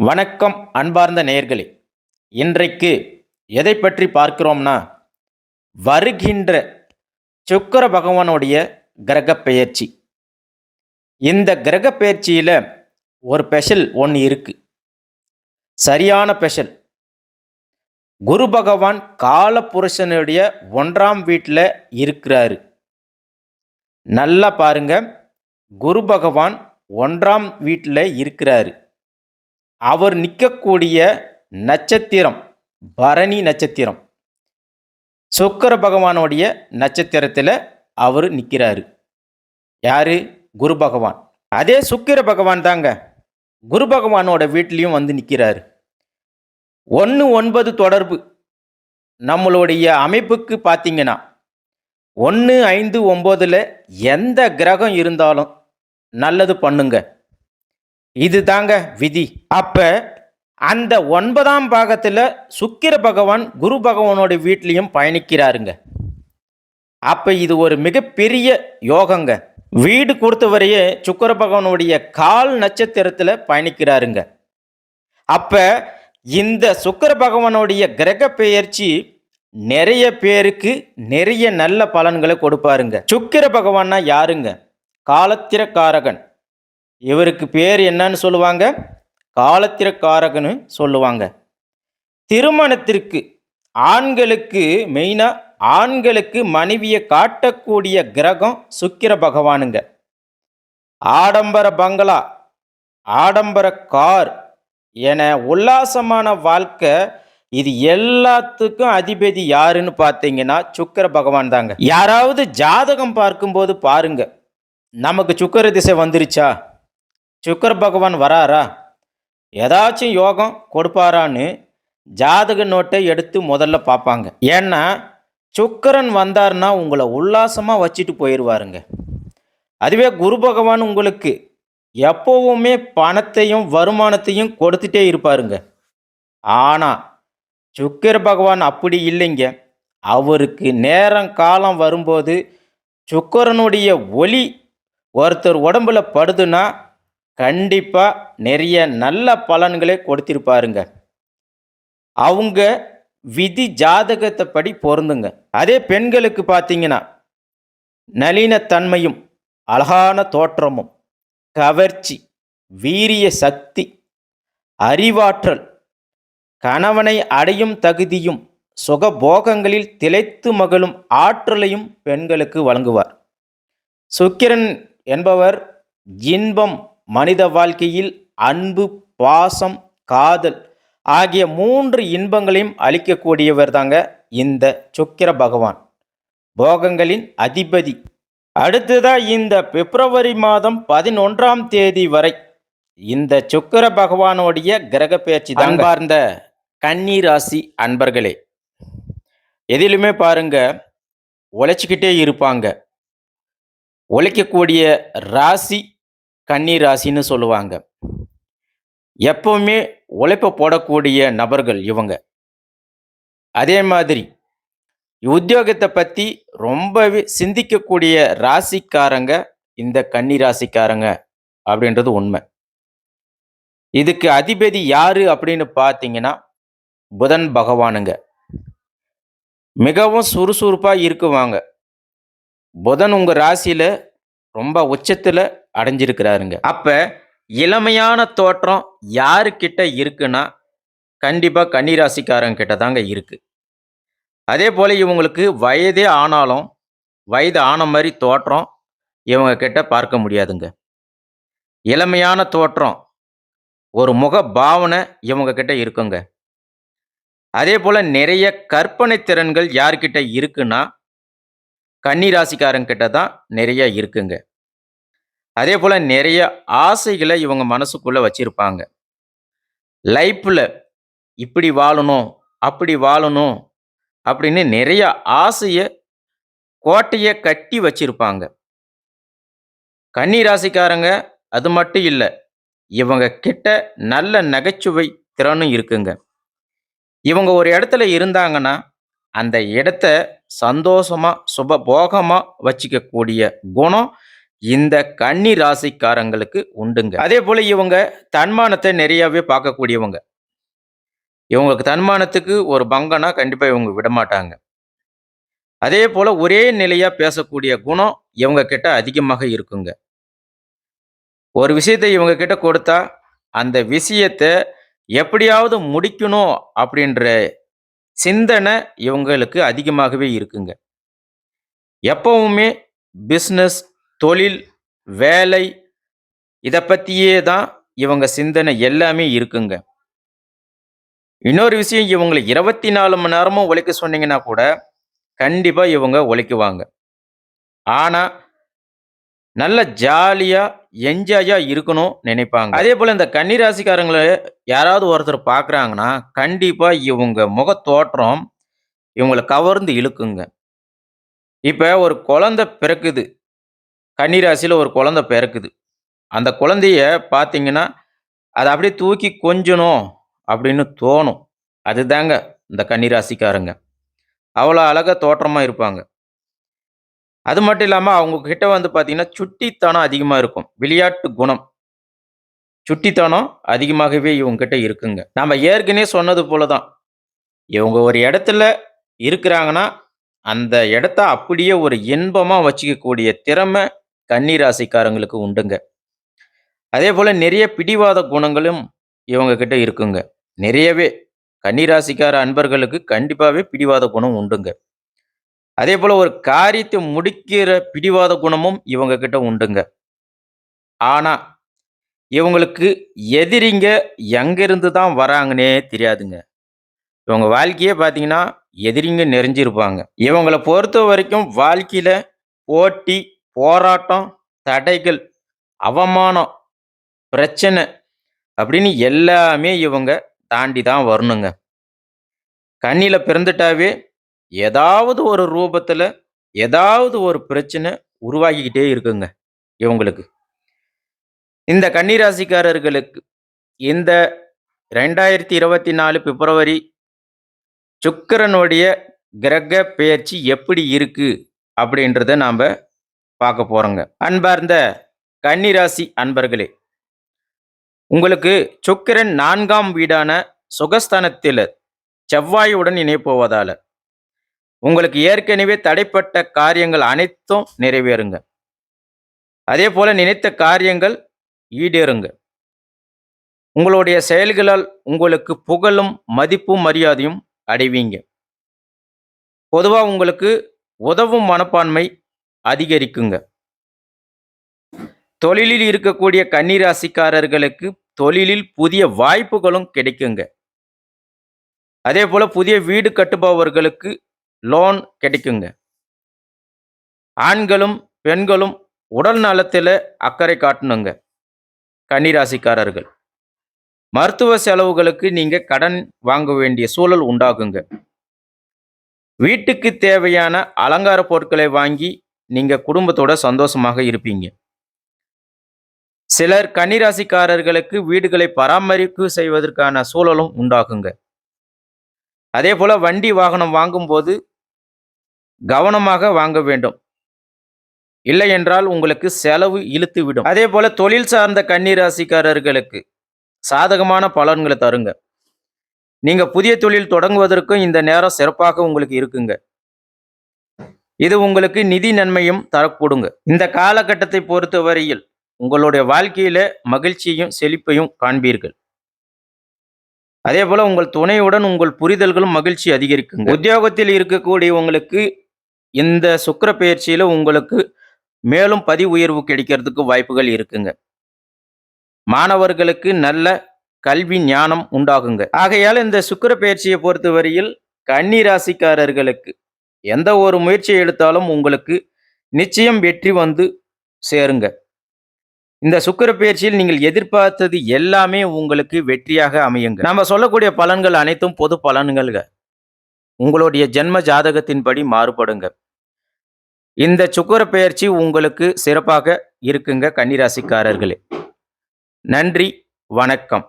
வணக்கம் அன்பார்ந்த நேயர்களே. இன்றைக்கு எதை பற்றி பார்க்கிறோம்னா, வருகின்ற சுக்கிர பகவானுடைய கிரகப் பெயர்ச்சி. இந்த கிரகப் பெயர்ச்சியில ஒரு ஸ்பெஷல் ஒன்று இருக்கு. சரியான ஸ்பெஷல். குரு பகவான் காலபுருஷனுடைய 1ஆம் வீட்டில் இருக்கிறாரு. நல்லா பாருங்க. குரு பகவான் 1ஆம் வீட்டில் இருக்கிறாரு. அவர் நிற்கக்கூடிய நட்சத்திரம் பரணி நட்சத்திரம். சுக்கிர பகவானுடைய நட்சத்திரத்தில் அவர் நிற்கிறாரு. யாரு? குரு பகவான். அதே சுக்கிர பகவான் தாங்க குரு பகவானோட வீட்லேயும் வந்து நிற்கிறாரு. 1-9 தொடர்பு நம்மளுடைய அமைப்புக்கு பார்த்தீங்கன்னா 1-5-9ல் எந்த கிரகம் இருந்தாலும் நல்லது பண்ணுங்க. இது தாங்க விதி. அப்ப அந்த 9ஆம் பாகத்தில் சுக்கிர பகவான் குரு பகவானோட வீட்லேயும் பயணிக்கிறாருங்க. அப்ப இது ஒரு மிகப்பெரிய யோகங்க. வீடு கொடுத்தவரையே சுக்கிர பகவானுடைய கால் நட்சத்திரத்தில் பயணிக்கிறாருங்க. அப்ப இந்த சுக்கிர பகவானுடைய கிரக பெயர்ச்சி நிறைய பேருக்கு நிறைய நல்ல பலன்களை கொடுப்பாருங்க. சுக்கிர பகவான்னா யாருங்க? காலத்திரக்காரகன். இவருக்கு பேர் என்னன்னு சொல்லுவாங்க? காலத்திரக்காரகன்னு சொல்லுவாங்க. திருமணத்திற்கு ஆண்களுக்கு மெயினாக ஆண்களுக்கு மனைவியை காட்டக்கூடிய கிரகம் சுக்கிர பகவானுங்க. ஆடம்பர பங்களா, ஆடம்பர கார் என உல்லாசமான வாழ்க்கை, இது எல்லாத்துக்கும் அதிபதி யாருன்னு பார்த்தீங்கன்னா சுக்கிர பகவான் தாங்க. யாராவது ஜாதகம் பார்க்கும்போது பாருங்க, நமக்கு சுக்கிர திசை வந்துருச்சா, சுக்கிர பகவான் வராரா, ஏதாச்சும் யோகம் கொடுப்பாரான்னு ஜாதக நோட்டை எடுத்து முதல்ல பார்ப்பாங்க. ஏன்னா சுக்கிரன் வந்தார்னா உங்களை உல்லாசமாக வச்சுட்டு போயிடுவாருங்க. அதுவே குரு பகவான் உங்களுக்கு எப்போவுமே பணத்தையும் வருமானத்தையும் கொடுத்துட்டே இருப்பாருங்க. ஆனால் சுக்கிர பகவான் அப்படி இல்லைங்க. அவருக்கு நேரம் காலம் வரும்போது சுக்கிரனுடைய ஒளி ஒருத்தர் உடம்புல படுதுன்னா கண்டிப்பாக நிறைய நல்ல பலன்களை கொடுத்திருப்பாருங்க. அவங்க விதி ஜாதகத்தை படி பொருந்துங்க. அதே பெண்களுக்கு பார்த்தீங்கன்னா நளினத்தன்மையும் அழகான தோற்றமும் கவர்ச்சி, வீரிய சக்தி, அறிவாற்றல், கணவனை அடையும் தகுதியும் சுகபோகங்களில் திளைத்து மகிழும் ஆற்றலையும் பெண்களுக்கு வழங்குவார். சுக்கிரன் என்பவர் இன்பம், மனித வாழ்க்கையில் அன்பு, பாசம், காதல் ஆகிய 3 இன்பங்களையும் அளிக்கக்கூடியவர் தாங்க இந்த சுக்கிர பகவான், போகங்களின் அதிபதி. அடுத்ததாக இந்த பிப்ரவரி மாதம் 11ஆம் தேதி வரை இந்த சுக்கிர பகவானுடைய கிரக பெயர்ச்சி தான். அன்பார்ந்த கன்னி ராசி அன்பர்களே, எதிலுமே பாருங்க உழைச்சிக்கிட்டே இருப்பாங்க. உழைக்கக்கூடிய ராசி கன்னி ராசின்னு சொல்லுவாங்க. எப்பவுமே உழைப்பை போடக்கூடிய நபர்கள் இவங்க. அதே மாதிரி உத்தியோகத்தை பற்றி ரொம்பவே சிந்திக்கக்கூடிய ராசிக்காரங்க இந்த கன்னி ராசிக்காரங்க அப்படின்றது உண்மை. இதுக்கு அதிபதி யாரு அப்படின்னு பார்த்தீங்கன்னா புதன் பகவானுங்க. மிகவும் சுறுசுறுப்பாக இருக்குவாங்க. புதன் உங்கள் ராசியில் ரொம்ப உச்சத்தில் அடைஞ்சிருக்கிறாருங்க. அப்போ இளமையான தோற்றம் யாருக்கிட்ட இருக்குன்னா கண்டிப்பாக கன்னிராசிக்காரங்க கிட்ட தாங்க இருக்கு. அதே போல் இவங்களுக்கு வயதே ஆனாலும் வயது ஆன மாதிரி தோற்றம் இவங்க கிட்ட பார்க்க முடியாதுங்க. இளமையான தோற்றம், ஒரு முக பாவனை இவங்க கிட்ட இருக்குங்க. அதே போல் நிறைய கற்பனை திறன்கள் யார்கிட்ட இருக்குன்னா கன்னிராசிக்காரங்க கிட்ட தான் நிறைய இருக்குங்க. அதே போல் நிறைய ஆசைகளை இவங்க மனசுக்குள்ளே வச்சிருப்பாங்க. லைஃப்பில் இப்படி வாழணும், அப்படி வாழணும் அப்படின்னு நிறைய ஆசையை கோட்டையை கட்டி வச்சிருப்பாங்க. கன்னி ராசிக்காரங்க அது மட்டும் இல்லை, இவங்க கிட்ட நல்ல நகைச்சுவை திறனும் இருக்குங்க. இவங்க ஒரு இடத்துல இருந்தாங்கன்னா அந்த இடத்த சந்தோஷமாக சுபபோகமாக வச்சுக்கக்கூடிய குணம் இந்த கன்னி ராசிக்காரங்களுக்கு உண்டுங்க. அதே போல இவங்க தன்மானத்தை நிறையவே பார்க்கக்கூடியவங்க. இவங்களுக்கு தன்மானத்துக்கு ஒரு பங்கம்னா கண்டிப்பா இவங்க விடமாட்டாங்க. அதே போல ஒரே நிலையா பேசக்கூடிய குணம் இவங்க கிட்ட அதிகமாக இருக்குங்க. ஒரு விஷயத்தை இவங்க கிட்ட கொடுத்தா, அந்த விஷயத்த எப்படியாவது முடிக்கணும் அப்படின்ற சிந்தனை இவங்களுக்கு அதிகமாகவே இருக்குங்க. எப்பவுமே பிசினஸ், தொழில், வேலை இத பத்தியே தான் இவங்க சிந்தனை எல்லாமே இருக்குங்க. இன்னொரு விஷயம் இவங்கள 24 மணி நேரமும் உழைக்க சொன்னீங்கன்னா கூட, கண்டிப்பா இவங்க உழைக்குவாங்க. ஆனா, நல்ல ஜாலியா, என்ஜாயா இருக்கணும் நினைப்பாங்க. அதேபோல இந்த கன்னி ராசிக்காரங்கள யாராவது ஒருத்தர் பார்க்குறாங்கன்னா, கண்டிப்பா இவங்க முகத் தோற்றம் இவங்கள கவர்ந்து இழுக்குங்க. இப்ப ஒரு குழந்தை பிறக்குது. கன்னி ராசியில ஒரு குழந்தை பிறக்குது. அந்த குழந்தைய பார்த்தீங்கன்னா, அத அப்படியே தூக்கி கொஞ்சணும் அப்படின்னு தோணும். அதுதாங்க இந்த கன்னி ராசிக்காரங்க. அவ்வளோ அழகா தோற்றமா இருப்பாங்க. அது மட்டும் இல்லாம அவங்க கிட்ட வந்து பார்த்தீங்கன்னா, சுட்டித்தனம் அதிகமா இருக்கும். விளையாட்டு குணம், சுட்டித்தனம் அதிகமாகவே இவங்க கிட்ட இருக்குங்க. நாம ஏற்கனவே சொன்னது போல தான். இவங்க ஒரு இடத்துல இருக்கிறாங்கன்னா, அந்த இடத்த அப்படியே ஒரு இன்பமா வச்சுக்கக்கூடிய திறமை கன்னி ராசிக்காரங்களுக்கு உண்டுங்க. அதேபோல நிறைய பிடிவாத குணங்களும் இவங்க கிட்ட இருக்குங்க. நிறையவே கன்னி ராசிக்கார அன்பர்களுக்கு கண்டிப்பாவே பிடிவாத குணம் உண்டுங்க. அதேபோல ஒரு காரியத்த முடிக்கிற பிடிவாத குணமும் இவங்க கிட்ட உண்டுங்க. ஆனா, இவங்களுக்கு எதிரிங்க எங்கிருந்து தான் வராங்கன்னே தெரியாதுங்க. இவங்க வாழ்க்கையே பார்த்தீங்கன்னா, எதிரிங்க நிறைஞ்சிருப்பாங்க. இவங்கள பொறுத்தவரைக்கும் வாழ்க்கையில போட்டி, போராட்டம், தடைகள், அவமானம், பிரச்சனை அப்படின்னு எல்லாமே இவங்க தாண்டி தான் வரணுங்க. கன்னியில பிறந்துட்டாவே, ஏதாவது ஒரு ரூபத்துல, ஏதாவது ஒரு பிரச்சனை உருவாகிக்கிட்டே இருக்குங்க இவங்களுக்கு. இந்த கன்னி ராசிக்காரர்களுக்கு இந்த 2024 பிப்ரவரி சுக்கிரனுடைய கிரக பெயர்ச்சி எப்படி இருக்கு அப்படின்றத நாம பார்க்க போறோங்க. அன்பார்ந்த கன்னி ராசி அன்பர்களே, உங்களுக்கு சுக்கிரன் 4ஆம் வீடான சுகஸ்தானத்தில செவ்வாயுடன் இணையப்போவதால, உங்களுக்கு ஏற்கனவே தடைப்பட்ட காரியங்கள் அனைத்தும் நிறைவேறுங்க. அதேபோல நினைத்த காரியங்கள் ஈடேறுங்க. உங்களுடைய செயல்களால் உங்களுக்கு புகழும், மதிப்பும், மரியாதையும் அடைவீங்க. பொதுவா உங்களுக்கு உதவும் மனப்பான்மை அதிகரிக்குங்க. தொழிலில் இருக்கக்கூடிய கன்னி ராசிக்காரர்களுக்கு தொழிலில் புதிய வாய்ப்புகளும் கிடைக்குங்க. அதேபோல புதிய வீடு கட்டுபவர்களுக்கு லோன் கிடைக்குங்க. ஆண்களும், பெண்களும் உடல் நலத்தில அக்கறை காட்டணுங்க. கன்னி ராசிக்காரர்கள். மருத்துவ செலவுகளுக்கு நீங்க கடன் வாங்க வேண்டிய சூழல் உண்டாகுங்க. வீட்டுக்கு தேவையான அலங்கார பொருட்களை வாங்கி நீங்க குடும்பத்தோட சந்தோஷமாக இருப்பீங்க. சிலர் கன்னிராசிக்காரர்களுக்கு வீடுகளை பராமரிப்பு செய்வதற்கான சூழலும் உண்டாகுங்க. அதேபோல வண்டி வாகனம் வாங்கும்போது கவனமாக வாங்க வேண்டும். இல்லை என்றால் உங்களுக்கு செலவு இழுத்து விடும். அதேபோல தொழில் சார்ந்த கன்னிராசிக்காரர்களுக்கு சாதகமான பலன்களை தருங்க. நீங்க புதிய தொழில் தொடங்குவதற்கும் இந்த நேரம் சிறப்பாக உங்களுக்கு இருக்குங்க. இது உங்களுக்கு நிதி நன்மையும் தரக்கூடுங்க. இந்த காலகட்டத்தை பொறுத்தவரையில் உங்களுடைய வாழ்க்கையில மகிழ்ச்சியையும் செழிப்பையும் காண்பீர்கள். அதேபோல உங்கள் துணையுடன் உங்கள் புரிதல்களும் மகிழ்ச்சி அதிகரிக்குங்க. உத்தியோகத்தில் இருக்கக்கூடிய உங்களுக்கு இந்த சுக்கிர பெயர்ச்சியில உங்களுக்கு மேலும் பதவி உயர்வு கிடைக்கிறதுக்கு வாய்ப்புகள் இருக்குங்க. மாணவர்களுக்கு நல்ல கல்வி ஞானம் உண்டாகுங்க. ஆகையால் இந்த சுக்கிர பெயர்ச்சியை பொறுத்தவரையில் கன்னி ராசிக்காரர்களுக்கு எந்த ஒரு முயற்சியை எடுத்தாலும் உங்களுக்கு நிச்சயம் வெற்றி வந்து சேருங்க. இந்த சுக்கிர பெயர்ச்சியில் நீங்கள் எதிர்பார்த்தது எல்லாமே உங்களுக்கு வெற்றியாக அமையுங்க. நம்ம சொல்லக்கூடிய பலன்கள் அனைத்தும் பொது பலன்கள்ங்க. உங்களுடைய ஜென்ம ஜாதகத்தின்படி மாறுபடுங்க. இந்த சுக்கிர பெயர்ச்சி உங்களுக்கு சிறப்பாக இருக்குங்க கன்னிராசிக்காரர்களே. நன்றி, வணக்கம்.